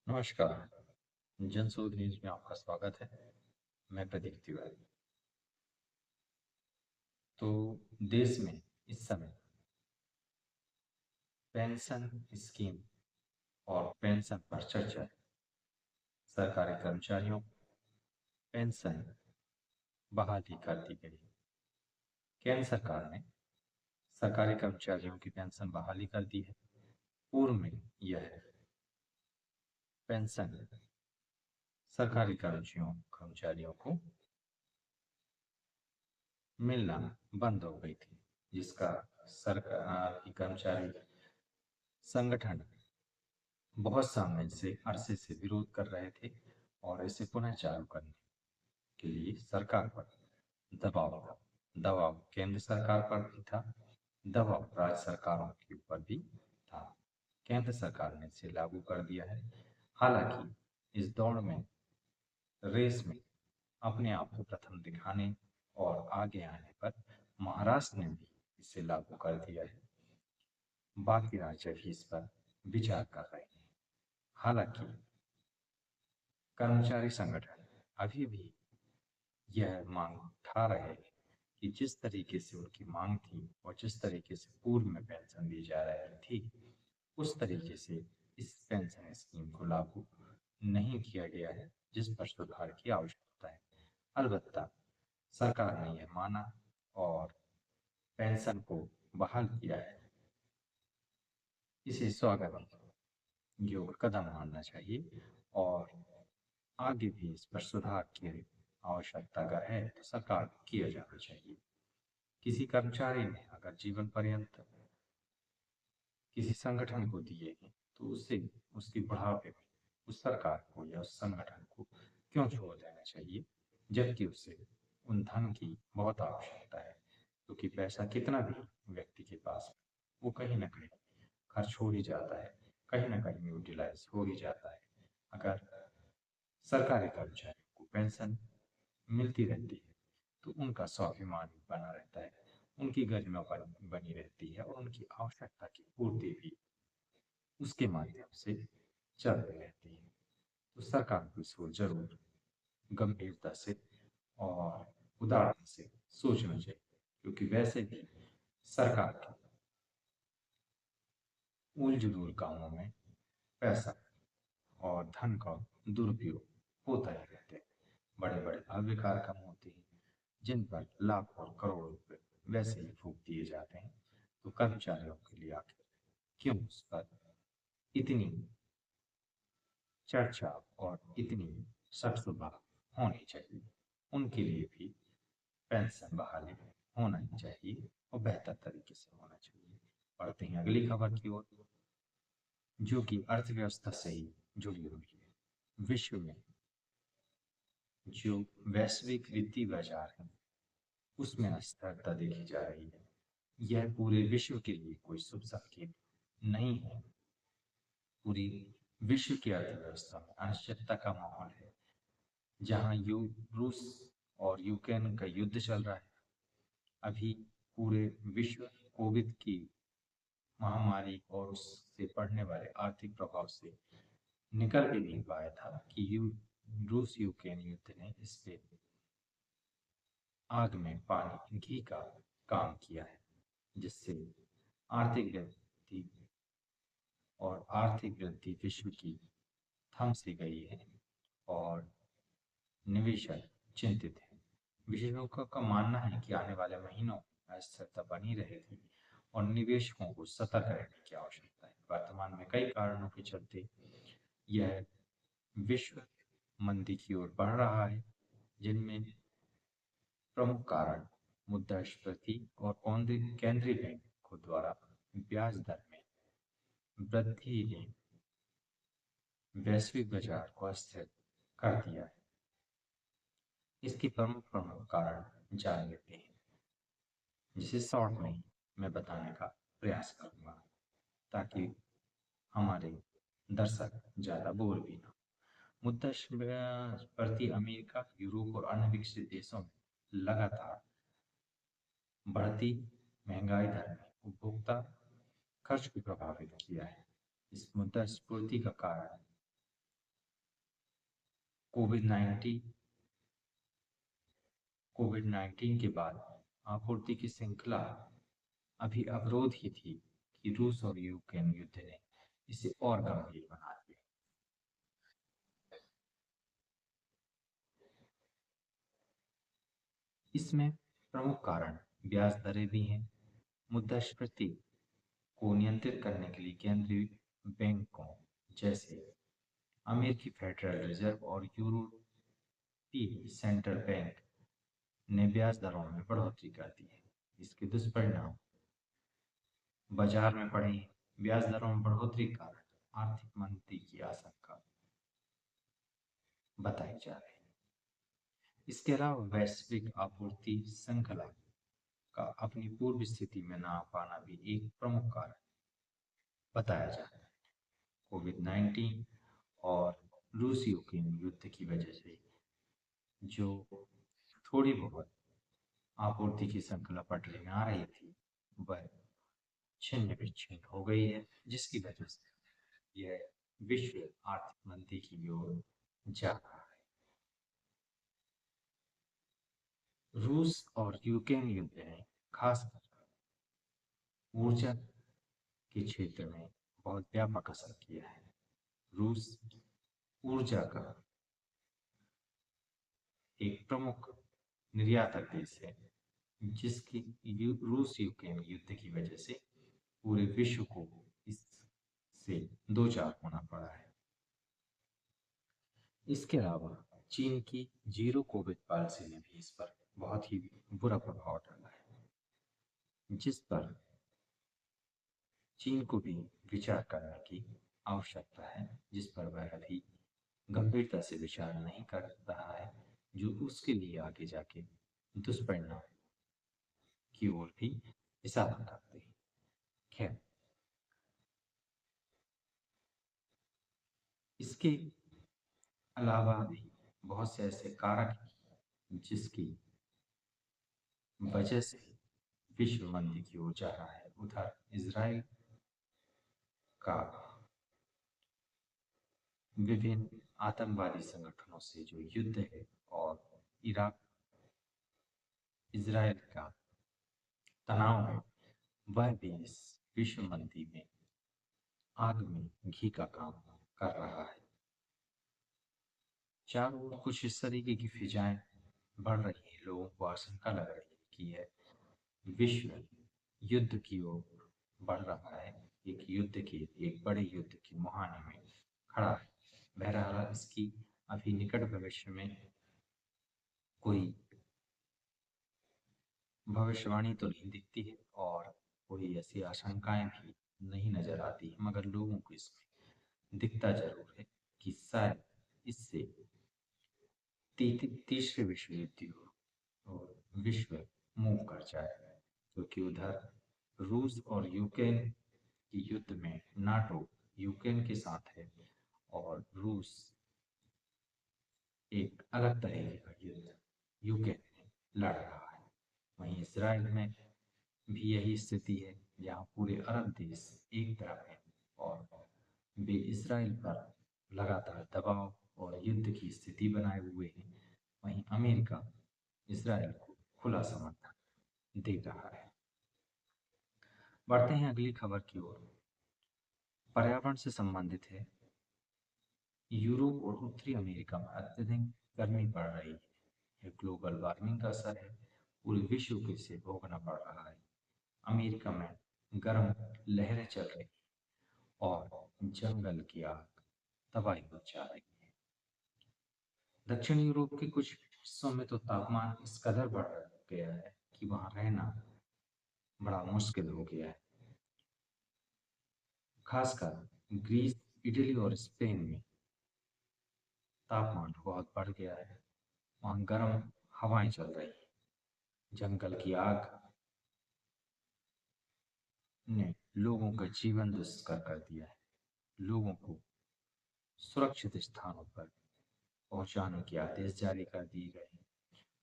नमस्कार। जनशोध न्यूज में आपका स्वागत है। मैं प्रदीप तिवारी। तो देश में इस समय पेंशन स्कीम और पेंशन पर चर्चा है। सरकारी कर्मचारियों को पेंशन बहाली कर दी गई है। केंद्र सरकार ने सरकारी कर्मचारियों की पेंशन बहाली कर दी है। पूर्व में यह पेंशन सरकारी कर्मचारियों को मिलना बंद हो गई थी, जिसका सरकारी कर्मचारी संगठन बहुत समय से अरसे से विरोध कर रहे थे और इसे पुनः चालू करने के लिए सरकार पर दबाव था। दबाव केंद्र सरकार पर भी था, दबाव राज्य सरकारों के ऊपर भी था। केंद्र सरकार ने इसे लागू कर दिया है। हालांकि इस दौड़ में, रेस में अपने आप को प्रथम दिखाने और आगे आने पर महाराष्ट्र ने भी इसे लागू कर दिया है। बाकी राज्य भी इस पर विचार कर रहे हैं। हालांकि कर्मचारी संगठन अभी भी यह मांग उठा रहे हैं कि जिस तरीके से उनकी मांग थी और जिस तरीके से पूर्व में पेंशन दी जा रही थी, उस तरीके से इस पेंशन स्कीम को लागू नहीं किया गया है, जिस पर सुधार की आवश्यकता है। अलबत्ता सरकार ने यह माना और पेंशन को बहाल किया है। इसे स्वागत योग्य कदम मानना चाहिए और आगे भी इस पर सुधार की आवश्यकता अगर है तो सरकार को किया जाना चाहिए। किसी कर्मचारी ने अगर जीवन पर्यंत किसी संगठन को दिए हैं तो उसे उसकी बुढ़ापे में उस सरकार को या उस संगठन को क्यों छोड़ देना चाहिए, जबकि उसे उन धन की बहुत आवश्यकता है। क्योंकि पैसा कितना भी व्यक्ति के पास वो कहीं ना कहीं खर्च हो ही जाता है, कहीं ना कहीं यूटिलाइज हो ही जाता है। अगर सरकारी कर्मचारियों को पेंशन मिलती रहती है तो उनका स्वाभिमान बना रहता है, उनकी गरिमा बनी रहती है और उनकी आवश्यकता की पूर्ति भी उसके माध्यम से चलती रहती है। तो सरकार को इसको जरूर गंभीरता से और उदारता से सोचना चाहिए, क्योंकि वैसे भी सरकार के उल जुलूल कामों में पैसा और धन का दुरुपयोग होता ही रहता है। बड़े बड़े भव्य कार्यक्रम होते हैं जिन पर लाखों और करोड़ों रुपए वैसे ही फूक दिए जाते हैं। तो कर्मचारियों के लिए आखिर क्यों उस पर इतनी चर्चा और इतनी सख्त होनी चाहिए। उनके लिए भी पेंशन बहाली होना ही चाहिए और बेहतर तरीके से होना चाहिए। बढ़ते हैं अगली खबर की ओर, जो कि अर्थव्यवस्था से ही जुड़ी हुई है। विश्व में जो वैश्विक वित्तीय बाजार है उसमें अस्थिरता देखी जा रही है। यह पूरे विश्व के लिए कोई शुभ संकेत नहीं है। पूरी विश्व की अर्थव्यवस्था में अनिश्चितता का माहौल है। जहां रूस और यूक्रेन का युद्ध चल रहा है, अभी पूरे विश्व कोविड की महामारी और उससे पड़ने वाले आर्थिक प्रभाव से निकल भी नहीं पाया था कि रूस यूक्रेन युद्ध ने इस पे आग में पानी घी का काम किया है, जिससे आर्थिक वृद्धि विश्व की थम सी गई है और निवेशक चिंतित है। विशेषज्ञों का मानना है कि आने वाले महीनों में अस्थिरता बनी रहेगी और निवेशकों को सतर्क रहने की आवश्यकता है। वर्तमान में कई कारणों के चलते यह विश्व मंदी की ओर बढ़ रहा है, जिनमें प्रमुख कारण मुद्रास्फीति और केंद्रीय बैंकों द्वारा ब्याज दर में वृद्धि ने वैश्विक बाजार को अस्थिर कर दिया है। इसके प्रमुख प्रमुख कारण जान लेते हैं, जिसे शॉर्ट में मैं बताने का प्रयास करूंगा ताकि हमारे दर्शक ज्यादा बोर भी ना। मुद्रास्फीति अमेरिका, यूरोप और अन्य विकसित देशों में लगातार बढ़ती महंगाई दर ने उपभोक्ता खर्च को प्रभावित किया है। इस मुद्रास्फीति का कारण कोविड 19 कोविड 19 के बाद आपूर्ति की श्रृंखला अभी अवरोध ही थी कि रूस और यूक्रेन युद्ध ने इसे और गंभीर बना दिया। इसमें प्रमुख कारण ब्याज दरें भी हैं। मुद्रास्फीति को नियंत्रित करने के लिए केंद्रीय बैंकों जैसे अमेरिकी फेडरल रिजर्व और यूरोपीय सेंट्रल बैंक ने ब्याज दरों में बढ़ोतरी कर दी है। इसके दुष्परिणाम बाजार में पड़े हैं। ब्याज दरों में बढ़ोतरी के कारण आर्थिक मंदी की आशंका बताई जा रही है। इसके अलावा वैश्विक आपूर्ति श्रृंखला का अपनी पूर्व स्थिति में न आ पाना भी एक प्रमुख कारण बताया जा रहा है। कोविड 19 और रूस यूक्रेन युद्ध की वजह से जो थोड़ी बहुत आपूर्ति की श्रृंखला पटरी में आ रही थी वह छिन्न विच्छिन्न हो गई है, जिसकी वजह से यह विश्व आर्थिक मंदी की ओर जा रहा है। रूस और यूक्रेन युद्ध ने खासकर ऊर्जा के क्षेत्र में बहुत व्यापक असर किया है। रूस ऊर्जा का एक प्रमुख निर्यातक देश है, जिसकी रूस यूक्रेन युद्ध की वजह से पूरे विश्व को इससे दो चार होना पड़ा है। इसके अलावा चीन की जीरो कोविड पॉलिसी ने भी इस पर बहुत ही बुरा प्रभाव डाला है, जिस पर चीन को भी विचार करने की आवश्यकता है, जिस पर वह अभी गंभीरता से विचार नहीं कर रहा है, जो उसके लिए आगे जाके दुष्परिणाम की ओर भी इशारा करते हैं। खैर, इसके अलावा भी बहुत से ऐसे कारक हैं जिसकी वजह से विश्व मंदी की ओर जा रहा है। उधर इजराइल का विभिन्न आतंकवादी संगठनों से जो युद्ध है और इराक इजराइल का तनाव है, वह भी इस विश्व मंदी में आग में घी का काम कर रहा है। चारों ओर कुछ इस तरीके की फिजाएं बढ़ रही हैं। लोगों को आशंका लग रही है कि यह विश्व युद्ध की ओर बढ़ रहा है, एक बड़े युद्ध की मुहाने में खड़ा है। बहरहाल इसकी अभी निकट भविष्य में कोई भविष्यवाणी तो नहीं दिखती है और कोई ऐसी आशंकाएं भी नहीं नजर आती है, मगर लोगों को इसमें दिखता जरूर है कि शायद इससे तीसरे विश्व युद्ध और विश्व मूव कर जाए, क्योंकि उधर रूस और यूक्रेन की युद्ध में नाटो यूक्रेन के साथ है और रूस एक अलग तरह का युद्ध यूक्रेन में लड़ रहा है। वहीं इसराइल में भी यही स्थिति है, जहाँ पूरे अरब देश एक तरफ है और वे इसराइल पर लगातार दबाव और युद्ध की स्थिति बनाए हुए हैं। वहीं अमेरिका इसराइल को खुला समर्थन दे रहा है। बढ़ते हैं अगली खबर की ओर। पर्यावरण से संबंधित है। यूरोप और उत्तरी अमेरिका में अत्यधिक गर्मी बढ़ रही है। यह ग्लोबल वार्मिंग का असर है। पूरे विश्व को इसे भोगना पड़ रहा है। अमेरिका में गर्म लहरें चल रही और जंगल की आग तबाही मचा रही है। दक्षिण यूरोप के कुछ हिस्सों में तो तापमान इस कदर बढ़ गया है कि वहां रहना बड़ा मुश्किल हो गया है। खासकर ग्रीस, इटली और स्पेन में तापमान बहुत बढ़ गया है। वहां गर्म हवाएं चल रही है। जंगल की आग ने लोगों का जीवन दुष्कर कर दिया है। लोगों को सुरक्षित स्थानों पर पहुंचाने के आदेश जारी कर दिए गए हैं।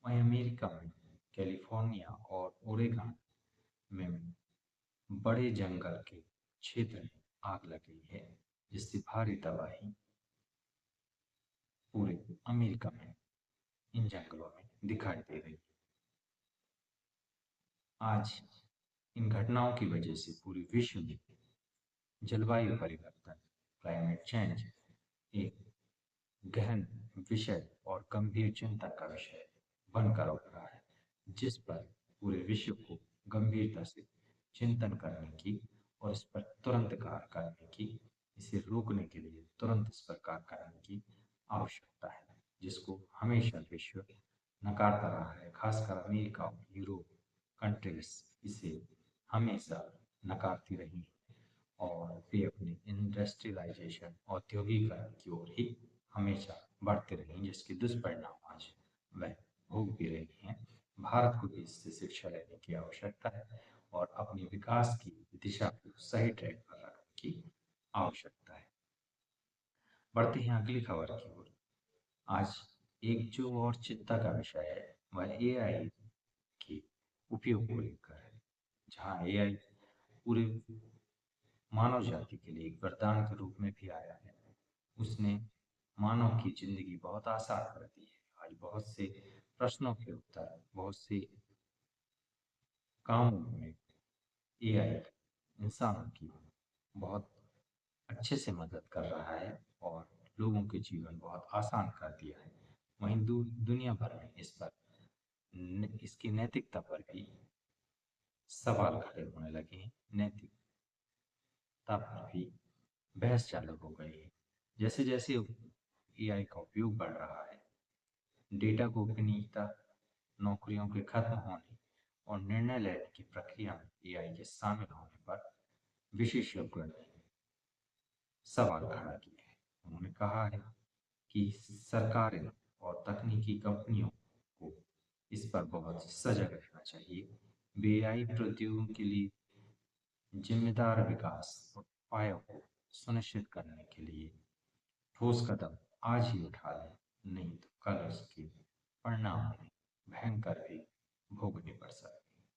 वहीं अमेरिका में कैलिफोर्निया और ओरेगन में बड़े जंगल के क्षेत्र में आग लग गई है, जिससे भारी तबाही पूरे अमेरिका में इन जंगलों में दिखाई दे रही है। आज इन घटनाओं की वजह से पूरे विश्व में जलवायु परिवर्तन, क्लाइमेट चेंज एक गहन विषय और गंभीर चिंता का विषय बनकर उभरा है, जिस पर पूरे विश्व को गंभीरता से चिंतन करने की और इस पर तुरंत कार्य करने की, इसे रोकने के लिए तुरंत इस पर कार्य करने की आवश्यकता है, जिसको हमेशा विश्व नकारता रहा है। खासकर अमेरिका और यूरोप कंट्रीज इसे हमेशा नकारती रही और वे अपनी इंडस्ट्रियलाइजेशन औद्योगिकरण की ओर ही हमेशा बढ़ते रही, जिसके दुष्परिणाम आज वह भोग भी रही हैं। भारत को भी इससे शिक्षा लेने की आवश्यकता है और अपने विकास की दिशा को सही ट्रैक पर रखने की आवश्यकता है। बढ़ते हैं अगली खबर की ओर। आज एक जो और चिंता का विषय है वह एआई के उपयोग को लेकर है, जहाँ एआई पूरे मानव जाति के लिए एक वरदान के रूप में भी आया है। उसने मानव की जिंदगी बहुत आसान कर दी है। आज बहुत से प्रश्नों के उत्तर, बहुत से कामों में एआई इंसानों की बहुत अच्छे से मदद कर रहा है और लोगों के जीवन बहुत आसान कर दिया है। वहीं दुनिया भर में इस पर इसकी नैतिकता पर भी सवाल खड़े होने लगे हैं। नैतिकता पर भी बहस चालू हो गई है। जैसे जैसे एआई का उपयोग बढ़ रहा है, डेटा गोपनीयता, नौकरियों के खत्म होने और निर्णय लेने की प्रक्रिया में एआई के शामिल होने पर विशेषज्ञों ने सवाल खड़ा किया है। उन्होंने कहा है कि सरकारें और तकनीकी कंपनियों को इस पर बहुत सजग रहना चाहिए। वे एआई प्रौद्योगिकी के लिए जिम्मेदार विकास उपायों को सुनिश्चित करने के लिए ठोस कदम आज ही उठा लें, नहीं तो कल उसके परिणाम हमें भयंकर भी भोगने पड़ सकते हैं।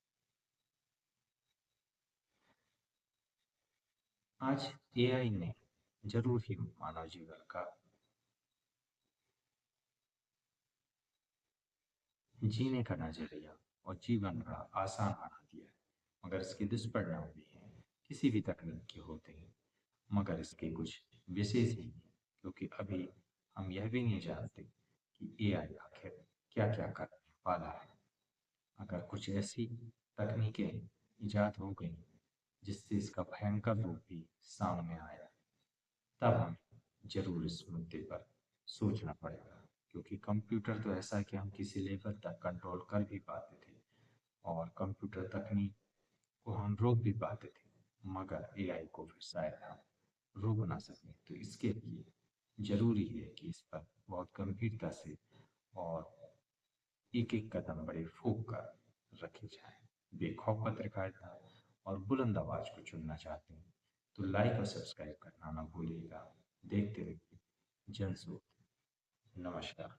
आज एआई ने जरूर ही मानव जीवन का जीने का नजरिया और जीवन बड़ा आसान बना दिया है, मगर इसके दुष्परिणाम भी हैं। किसी भी तकनीक के होते हैं, मगर इसके कुछ विशेष ही हैं, क्योंकि अभी हम यह भी नहीं जानते कि एआई आखिर क्या क्या करने वाला है। अगर कुछ ऐसी तकनीकें इजाद हो गई जिससे इसका भयंकर रूप भी सामने आया, तब हमें जरूर इस मुद्दे पर सोचना पड़ेगा, क्योंकि कंप्यूटर तो ऐसा है कि हम किसी लेवल तक कंट्रोल कर भी पाते थे और कंप्यूटर तकनीक को हम रोक भी पाते थे, मगर एआई को फिर शायद हम रोक ना सकें। तो इसके लिए जरूरी है कि इस पर बहुत गंभीरता से और एक एक कदम बड़े फूक कर रखे जाए। बेखौफ पत्रकारिता और बुलंद आवाज को चुनना चाहते हैं तो लाइक और सब्सक्राइब करना ना भूलिएगा। देखते रहिए जन स्रोत। नमस्कार।